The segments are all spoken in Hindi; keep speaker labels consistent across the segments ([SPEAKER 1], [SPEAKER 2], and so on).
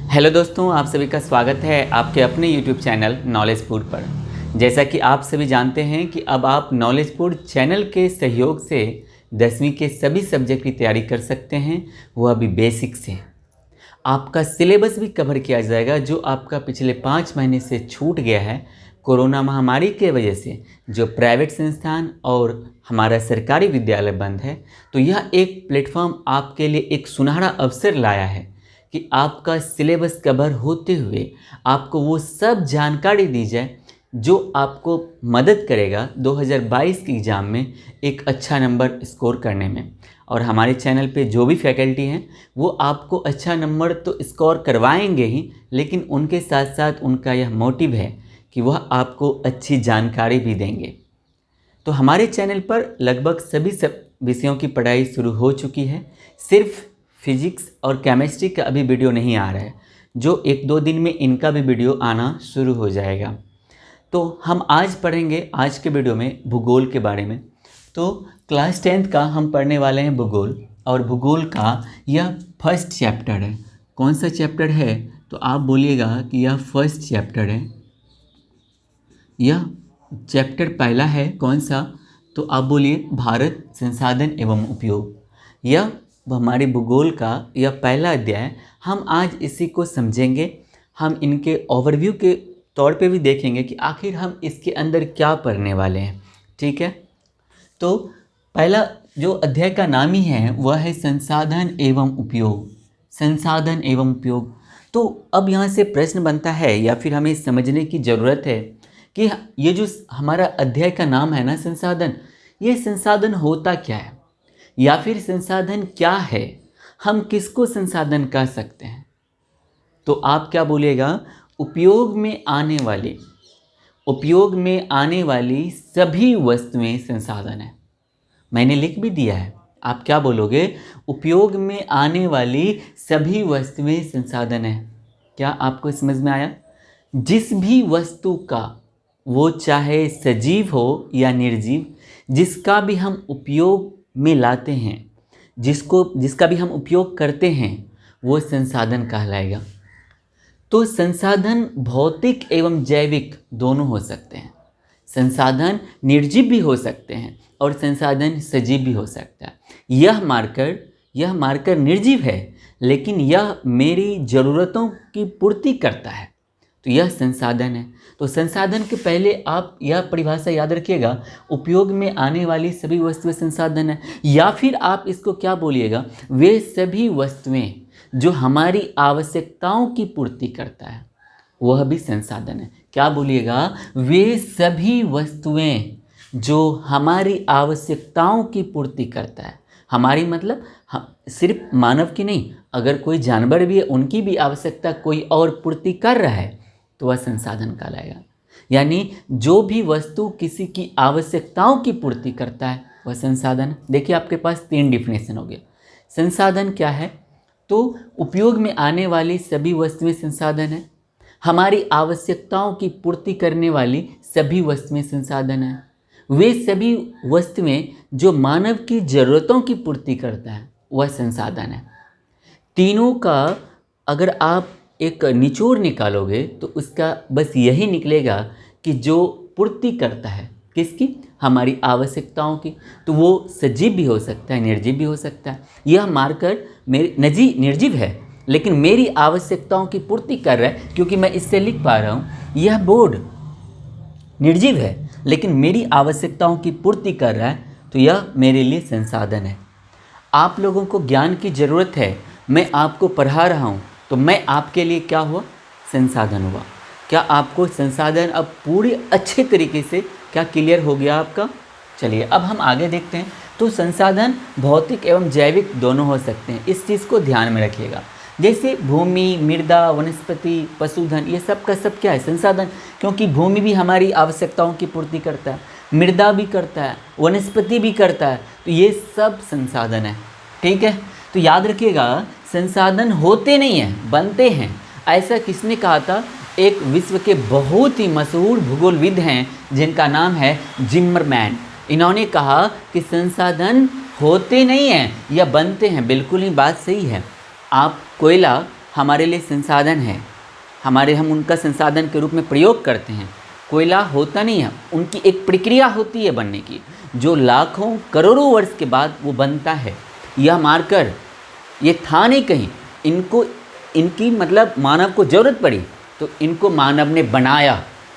[SPEAKER 1] हेलो दोस्तों, आप सभी का स्वागत है आपके अपने YouTube चैनल नॉलेजपुर पर। जैसा कि आप सभी जानते हैं कि अब आप नॉलेजपुर चैनल के सहयोग से 10वीं के सभी सब्जेक्ट की तैयारी कर सकते हैं, वह भी बेसिक से। आपका सिलेबस भी कवर किया जाएगा जो आपका पिछले 5 महीने से छूट गया है कोरोना महामारी के वजह से। जो प्राइवेट संस्थान और हमारा सरकारी विद्यालय बंद है, तो यह एक प्लेटफॉर्म आपके लिए एक सुनहरा अवसर लाया है कि आपका सिलेबस कवर होते हुए आपको वो सब जानकारी दी जाए जो आपको मदद करेगा 2022 के एग्ज़ाम में एक अच्छा नंबर स्कोर करने में। और हमारे चैनल पे जो भी फैकल्टी हैं वो आपको अच्छा नंबर तो स्कोर करवाएंगे ही, लेकिन उनके साथ साथ उनका यह मोटिव है कि वह आपको अच्छी जानकारी भी देंगे। तो हमारे चैनल पर लगभग सभी विषयों की पढ़ाई शुरू हो चुकी है। सिर्फ फिजिक्स और केमिस्ट्री का अभी वीडियो नहीं आ रहा है, जो 1-2 दिन में इनका भी वीडियो आना शुरू हो जाएगा। तो हम आज पढ़ेंगे आज के वीडियो में भूगोल के बारे में। तो क्लास 10th का हम पढ़ने वाले हैं भूगोल, और भूगोल का यह फर्स्ट चैप्टर है। कौन सा चैप्टर है? तो आप बोलिएगा कि यह फर्स्ट चैप्टर है। यह चैप्टर पहला है। कौन सा? तो आप बोलिए भारत संसाधन एवं उपयोग। यह हमारे भूगोल का यह पहला अध्याय। हम आज इसी को समझेंगे। हम इनके ओवरव्यू के तौर पे भी देखेंगे कि आखिर हम इसके अंदर क्या पढ़ने वाले हैं। ठीक है, तो पहला जो अध्याय का नाम ही है वह है संसाधन एवं उपयोग। संसाधन एवं उपयोग। तो अब यहाँ से प्रश्न बनता है या फिर हमें समझने की ज़रूरत है कि ये जो हमारा अध्याय का नाम है ना संसाधन, ये संसाधन होता क्या है या फिर संसाधन क्या है, हम किसको संसाधन कह सकते हैं? तो आप क्या बोलिएगा? उपयोग में आने वाली सभी वस्तुएं संसाधन है। मैंने लिख भी दिया है। आप क्या बोलोगे? उपयोग में आने वाली सभी वस्तुएं संसाधन है। क्या आपको समझ में आया? जिस भी वस्तु का, वो चाहे सजीव हो या निर्जीव, जिसका भी हम उपयोग में लाते हैं, जिसका भी हम उपयोग करते हैं, वो संसाधन कहलाएगा। तो संसाधन भौतिक एवं जैविक दोनों हो सकते हैं। संसाधन निर्जीव भी हो सकते हैं और संसाधन सजीव भी हो सकता है। यह मार्कर निर्जीव है, लेकिन यह मेरी ज़रूरतों की पूर्ति करता है, तो यह संसाधन है। तो संसाधन के पहले आप यह परिभाषा याद रखिएगा, उपयोग में आने वाली सभी वस्तुएं संसाधन है। या फिर आप इसको क्या बोलिएगा? वे सभी वस्तुएं जो हमारी आवश्यकताओं की पूर्ति करता है, वह भी संसाधन है। क्या बोलिएगा? वे सभी वस्तुएं जो हमारी आवश्यकताओं की पूर्ति करता है। हमारी मतलब सिर्फ मानव की नहीं, अगर कोई जानवर भी है उनकी भी आवश्यकता कोई और पूर्ति कर रहा है तो वह संसाधन कहलाएगा। यानी जो भी वस्तु किसी की आवश्यकताओं की पूर्ति करता है वह संसाधन। देखिए आपके पास 3 डिफिनेशन हो गया। संसाधन क्या है? तो उपयोग में आने वाली सभी वस्तुएं संसाधन है। हमारी आवश्यकताओं की पूर्ति करने वाली सभी वस्तुएं संसाधन है। वे सभी वस्तुएं जो मानव की ज़रूरतों की पूर्ति करता है वह संसाधन है। तीनों का अगर आप एक निचोड़ निकालोगे तो उसका बस यही निकलेगा कि जो पूर्ति करता है किसकी? हमारी आवश्यकताओं की, तो वो सजीव भी हो सकता है, निर्जीव भी हो सकता है। यह मार्कर मेरी निर्जीव है लेकिन मेरी आवश्यकताओं की पूर्ति कर रहा है, क्योंकि मैं इससे लिख पा रहा हूँ। यह बोर्ड निर्जीव है लेकिन मेरी आवश्यकताओं की पूर्ति कर रहा है, तो यह मेरे लिए संसाधन है। आप लोगों को ज्ञान की ज़रूरत है, मैं आपको पढ़ा रहा हूँ, तो मैं आपके लिए क्या हुआ? संसाधन हुआ। क्या आपको संसाधन अब पूरी अच्छे तरीके से क्या क्लियर हो गया आपका? चलिए अब हम आगे देखते हैं। तो संसाधन भौतिक एवं जैविक दोनों हो सकते हैं, इस चीज़ को ध्यान में रखिएगा। जैसे भूमि, मृदा, वनस्पति, पशुधन, ये सब का सब क्या है? संसाधन। क्योंकि भूमि भी हमारी आवश्यकताओं की पूर्ति करता है, मृदा भी करता है, वनस्पति भी करता है, तो ये सब संसाधन है। ठीक है, तो याद रखिएगा संसाधन होते नहीं हैं, बनते हैं। ऐसा किसने कहा था? एक विश्व के बहुत ही मशहूर भूगोलविद हैं जिनका नाम है जिमरमैन। इन्होंने कहा कि संसाधन होते नहीं हैं या बनते हैं। बिल्कुल ही बात सही है। आप कोयला हमारे लिए संसाधन है, हम उनका संसाधन के रूप में प्रयोग करते हैं। कोयला होता नहीं है, उनकी एक प्रक्रिया होती है बनने की, जो लाखों करोड़ों वर्ष के बाद वो बनता है। यह मार्कर ये था नहीं कहीं, इनकी मतलब मानव को ज़रूरत पड़ी तो इनको मानव ने बनाया।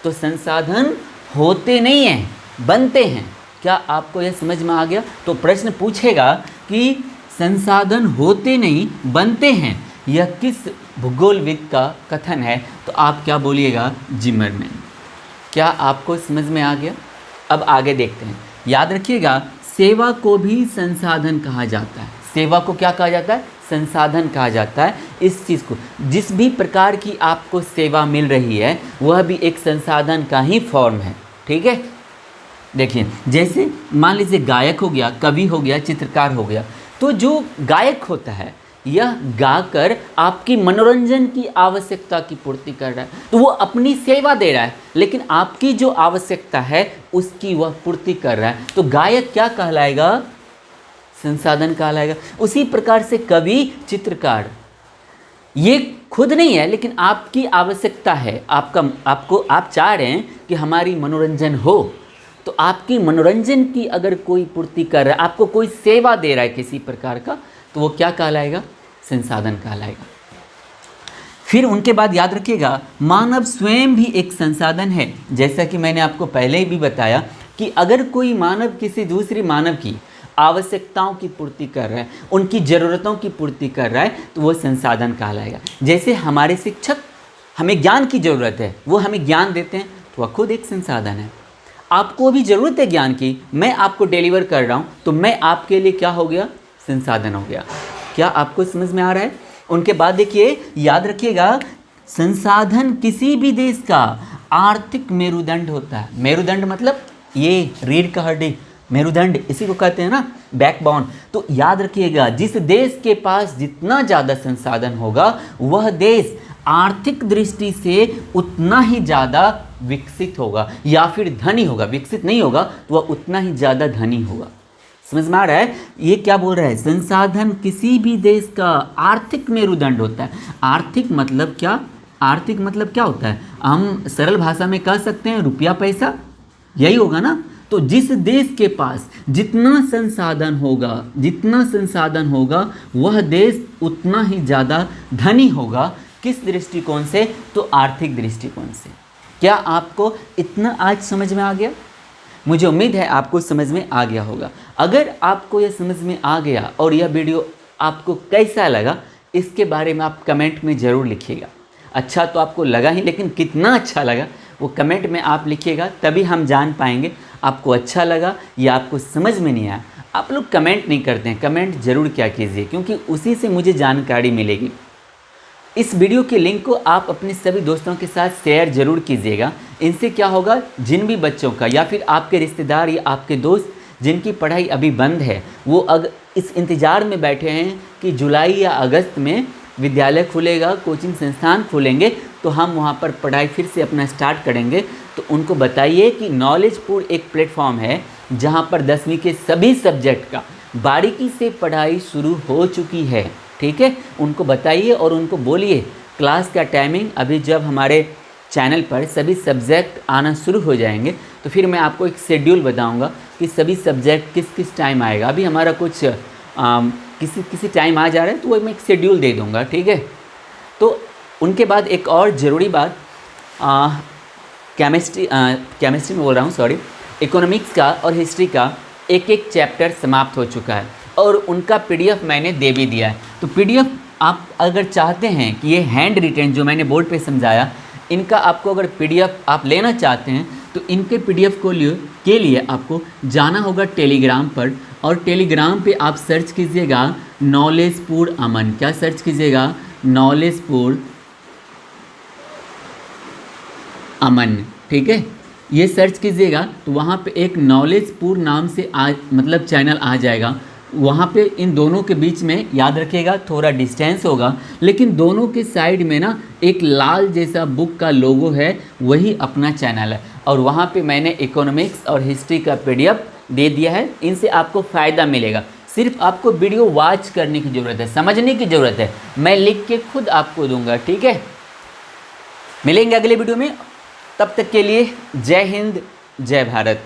[SPEAKER 1] तो संसाधन होते नहीं हैं, बनते हैं। क्या आपको यह समझ में आ गया? तो प्रश्न पूछेगा कि संसाधन होते नहीं बनते हैं, यह किस भूगोलविद का कथन है? तो आप क्या बोलिएगा? जिमरमैन। क्या आपको समझ में आ गया? अब आगे देखते हैं। याद रखिएगा, सेवा को भी संसाधन कहा जाता है। सेवा को क्या कहा जाता है? संसाधन कहा जाता है। इस चीज़ को, जिस भी प्रकार की आपको सेवा मिल रही है वह भी एक संसाधन का ही फॉर्म है। ठीक है, देखिए जैसे मान लीजिए गायक हो गया, कवि हो गया, चित्रकार हो गया। तो जो गायक होता है यह गाकर आपकी मनोरंजन की आवश्यकता की पूर्ति कर रहा है, तो वो अपनी सेवा दे रहा है, लेकिन आपकी जो आवश्यकता है उसकी वह पूर्ति कर रहा है। तो गायक क्या कहलाएगा? संसाधन कहलाएगा। उसी प्रकार से कवि, चित्रकार, ये खुद नहीं है लेकिन आपकी आवश्यकता है, आप चाह रहे हैं कि हमारी मनोरंजन हो, तो आपकी मनोरंजन की अगर कोई पूर्ति कर रहा है, आपको कोई सेवा दे रहा है किसी प्रकार का, तो वो क्या कहलाएगा? संसाधन कहलाएगा। फिर उनके बाद याद रखिएगा, मानव स्वयं भी एक संसाधन है। जैसा कि मैंने आपको पहले ही भी बताया कि अगर कोई मानव किसी दूसरी मानव की आवश्यकताओं की पूर्ति कर रहा है, उनकी ज़रूरतों की पूर्ति कर रहा है, तो वो संसाधन कहलाएगा। जैसे हमारे शिक्षक, हमें ज्ञान की ज़रूरत है, वो हमें ज्ञान देते हैं, तो वह खुद एक संसाधन है। आपको भी ज़रूरत है ज्ञान की, मैं आपको डिलीवर कर रहा हूँ, तो मैं आपके लिए क्या हो गया? संसाधन हो गया। क्या आपको समझ में आ रहा है? उनके बाद देखिए, याद रखिएगा, संसाधन किसी भी देश का आर्थिक मेरुदंड होता है। मेरुदंड मतलब ये रीढ़ का हड्डी, मेरुदंड इसी को कहते हैं ना, बैकबोन। तो याद रखिएगा, जिस देश के पास जितना ज़्यादा संसाधन होगा वह देश आर्थिक दृष्टि से उतना ही ज़्यादा विकसित होगा या फिर धनी होगा। विकसित नहीं होगा तो वह उतना ही ज़्यादा धनी होगा। समझ में आ रहा है? ये क्या बोल रहा है? संसाधन किसी भी देश का आर्थिक मेरुदंड होता है। आर्थिक मतलब क्या? आर्थिक मतलब क्या होता है? हम सरल भाषा में कह सकते हैं रुपया पैसा, यही होगा ना। तो जिस देश के पास जितना संसाधन होगा वह देश उतना ही ज़्यादा धनी होगा। किस दृष्टिकोण से? तो आर्थिक दृष्टिकोण से। क्या आपको इतना आज समझ में आ गया? मुझे उम्मीद है आपको समझ में आ गया होगा। अगर आपको यह समझ में आ गया और यह वीडियो आपको कैसा लगा, इसके बारे में आप कमेंट में ज़रूर लिखिएगा। अच्छा तो आपको लगा ही, लेकिन कितना अच्छा लगा वो कमेंट में आप लिखिएगा, तभी हम जान पाएंगे आपको अच्छा लगा या आपको समझ में नहीं आया। आप लोग कमेंट नहीं करते हैं, कमेंट ज़रूर क्या कीजिए, क्योंकि उसी से मुझे जानकारी मिलेगी। इस वीडियो के लिंक को आप अपने सभी दोस्तों के साथ शेयर ज़रूर कीजिएगा। इनसे क्या होगा, जिन भी बच्चों का या फिर आपके रिश्तेदार या आपके दोस्त जिनकी पढ़ाई अभी बंद है, वो अगर इस इंतज़ार में बैठे हैं कि जुलाई या अगस्त में विद्यालय खुलेगा, कोचिंग संस्थान खुलेंगे, तो हम वहाँ पर पढ़ाई फिर से अपना स्टार्ट करेंगे, तो उनको बताइए कि नॉलेजपुर एक प्लेटफॉर्म है जहाँ पर 10वीं के सभी सब्जेक्ट का बारीकी से पढ़ाई शुरू हो चुकी है। ठीक है, उनको बताइए और उनको बोलिए क्लास का टाइमिंग, अभी जब हमारे चैनल पर सभी सब्जेक्ट आना शुरू हो जाएंगे तो फिर मैं आपको एक शेड्यूल बताऊंगा कि सभी सब्जेक्ट किस किस टाइम आएगा। अभी हमारा कुछ किसी टाइम आ जा रहा है तो वो मैं एक शेड्यूल दे दूंगा। ठीक है, तो उनके बाद एक और ज़रूरी बात, केमिस्ट्री में बोल रहा हूँ, सॉरी, इकोनॉमिक्स का और हिस्ट्री का एक एक चैप्टर समाप्त हो चुका है और उनका पीडीएफ मैंने दे भी दिया है। तो पीडीएफ आप अगर चाहते हैं कि ये हैंड रिटेन जो मैंने बोर्ड पे समझाया, इनका आपको अगर पीडीएफ आप लेना चाहते हैं तो इनके पीडीएफ के लिए आपको जाना होगा टेलीग्राम पर, और टेलीग्राम पे आप सर्च कीजिएगा नॉलेजपुर अमन। क्या सर्च कीजिएगा? नॉलेजपुर अमन। ठीक है, ये सर्च कीजिएगा तो वहाँ पे एक नॉलेजपुर नाम से मतलब चैनल आ जाएगा। वहाँ पे इन दोनों के बीच में याद रखिएगा थोड़ा डिस्टेंस होगा, लेकिन दोनों के साइड में ना एक लाल जैसा बुक का लोगो है, वही अपना चैनल है। और वहाँ पे मैंने इकोनॉमिक्स और हिस्ट्री का पीडीएफ दे दिया है। इनसे आपको फ़ायदा मिलेगा। सिर्फ आपको वीडियो वॉच करने की ज़रूरत है, समझने की ज़रूरत है। मैं लिख के खुद आपको दूंगा, ठीक है। मिलेंगे अगले वीडियो में, तब तक के लिए जय हिंद, जय भारत।